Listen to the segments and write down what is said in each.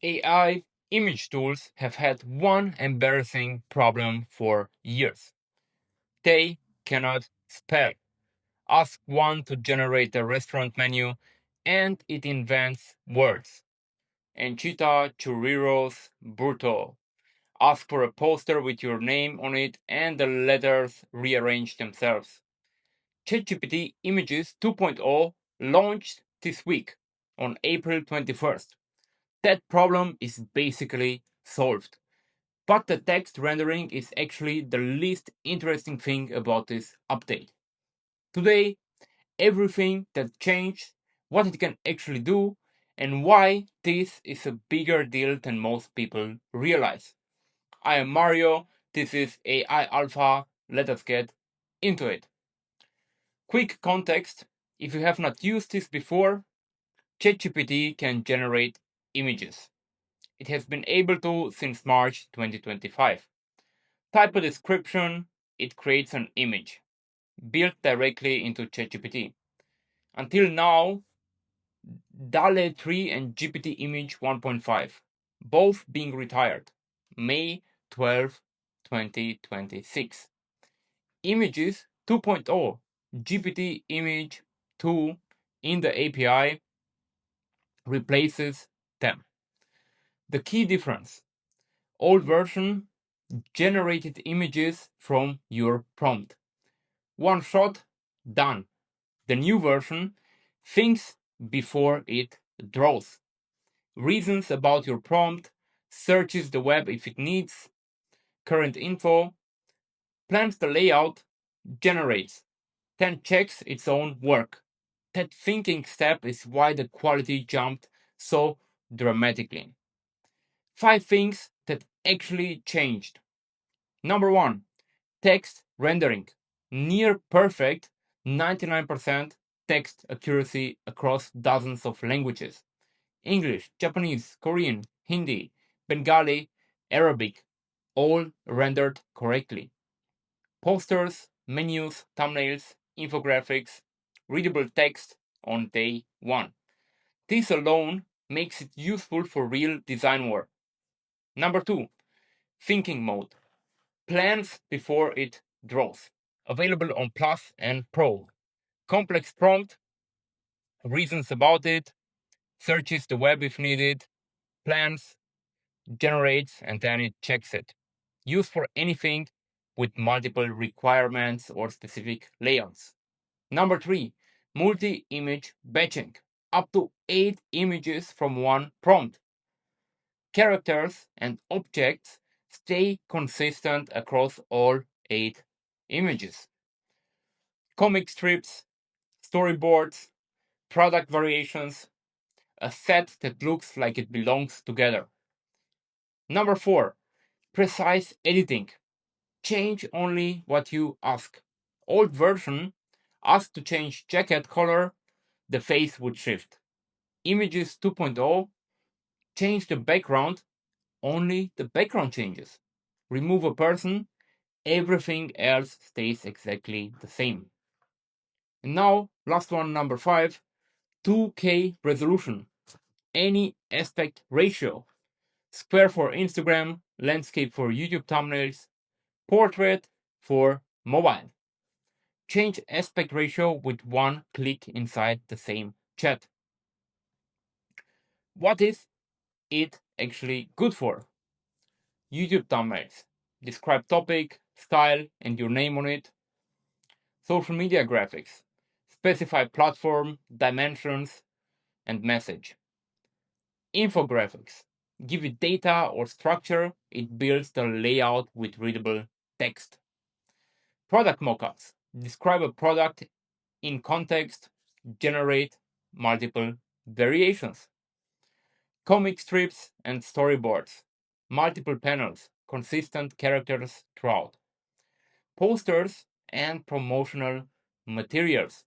AI image tools have had one embarrassing problem for years. They cannot spell. Ask one to generate a restaurant menu and it invents words. Enchita churros bruto. Ask for a poster with your name on it and the letters rearrange themselves. ChatGPT Images 2.0 launched this week on April 21st. That problem is basically solved. But the text rendering is actually the least interesting thing about this update. Today, everything that changed, what it can actually do, and why this is a bigger deal than most people realize. I am Mario, this is AI Alpha, let us get into it. Quick context, if you have not used this before, ChatGPT can generate images. It has been able to since March 2025. Type a description, it creates an image, built directly into ChatGPT. Until now, DALL-E 3 and GPT Image 1.5, both being retired, May 12, 2026. Images 2.0, GPT Image 2 in the API replaces them. The key difference: old version generated images from your prompt. One shot, done. The new version thinks before it draws. Reasons about your prompt, searches the web if it needs, current info, plans the layout, generates, then checks its own work. That thinking step is why the quality jumped so dramatically. 5 things that actually changed. Number 1, text rendering. Near perfect, 99% text accuracy across dozens of languages. English, Japanese, Korean, Hindi, Bengali, Arabic, all rendered correctly. Posters, menus, thumbnails, infographics, readable text on day 1. This alone makes it useful for real design work. Number 2, thinking mode. Plans before it draws. Available on Plus and Pro. Complex prompt, reasons about it, searches the web if needed, plans, generates, and then it checks it. Used for anything with multiple requirements or specific layouts. Number 3, multi-image batching. Up to 8 images from one prompt. Characters and objects stay consistent across all 8 images. Comic strips, storyboards, product variations, a set that looks like it belongs together. Number 4, precise editing. Change only what you ask. Old version, ask to change jacket color, the face would shift. Images 2.0, change the background, only the background changes. Remove a person, everything else stays exactly the same. And now, last one, number 5, 2K resolution. Any aspect ratio. Square for Instagram, landscape for YouTube thumbnails, portrait for mobile. Change aspect ratio with one click inside the same chat. What is it actually good for? YouTube thumbnails. Describe topic, style, and your name on it. Social media graphics. Specify platform, dimensions, and message. Infographics. Give it data or structure, it builds the layout with readable text. Product mockups. Describe a product in context, generate multiple variations. Comic strips and storyboards. Multiple panels, consistent characters throughout. Posters and promotional materials.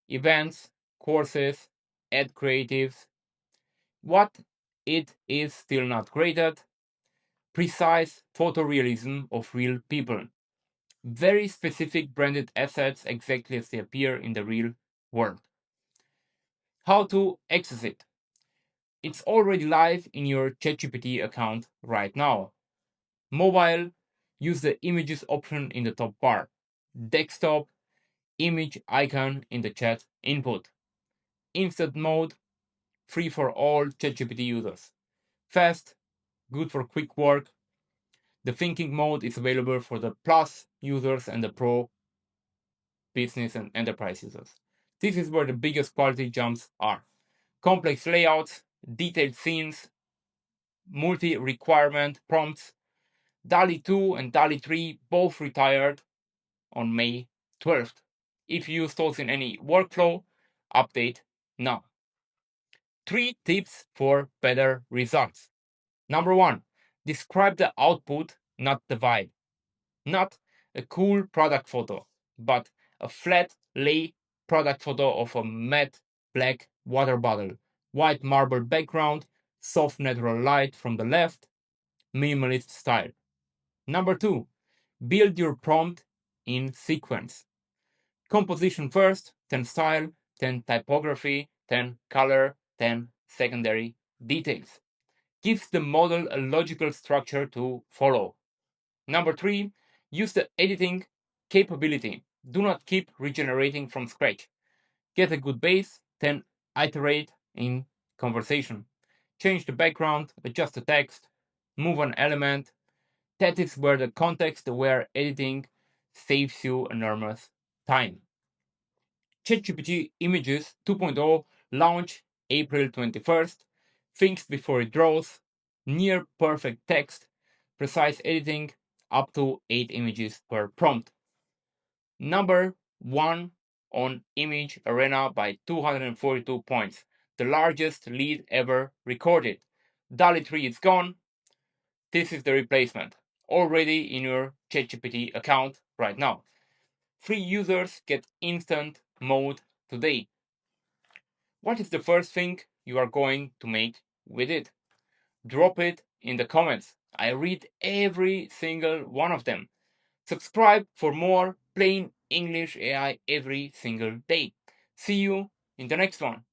Events, courses, ad creatives. What it is still not great at: precise photorealism of real people. Very specific branded assets exactly as they appear in the real world. How to access it? It's already live in your ChatGPT account right now. Mobile, use the images option in the top bar. Desktop, image icon in the chat input. Instant mode, free for all ChatGPT users. Fast, good for quick work. The thinking mode is available for the Plus users and the Pro business and enterprise users. This is where the biggest quality jumps are. Complex layouts, detailed scenes, multi-requirement prompts. DALL-E 2 and DALL-E 3 both retired on May 12th. If you use those in any workflow, update now. 3 tips for better results. Number 1, describe the output, not the vibe. Not a cool product photo, but a flat lay product photo of a matte black water bottle, white marble background, soft natural light from the left, minimalist style. Number 2, build your prompt in sequence. Composition first, then style, then typography, then color, then secondary details. Gives the model a logical structure to follow. Number 3, use the editing capability. Do not keep regenerating from scratch. Get a good base, then iterate in conversation. Change the background, adjust the text, move an element. That is where the context-aware editing saves you enormous time. ChatGPT Images 2.0 launch April 21st. Thinks before it draws, near perfect text, precise editing, up to 8 images per prompt. Number 1 on Image Arena by 242 points, the largest lead ever recorded. DALL-E 3 is gone. This is the replacement, already in your ChatGPT account right now. Free users get instant mode today. What is the first thing you are going to make with it? Drop it in the comments. I read every single one of them. Subscribe for more plain English AI every single day. See you in the next one.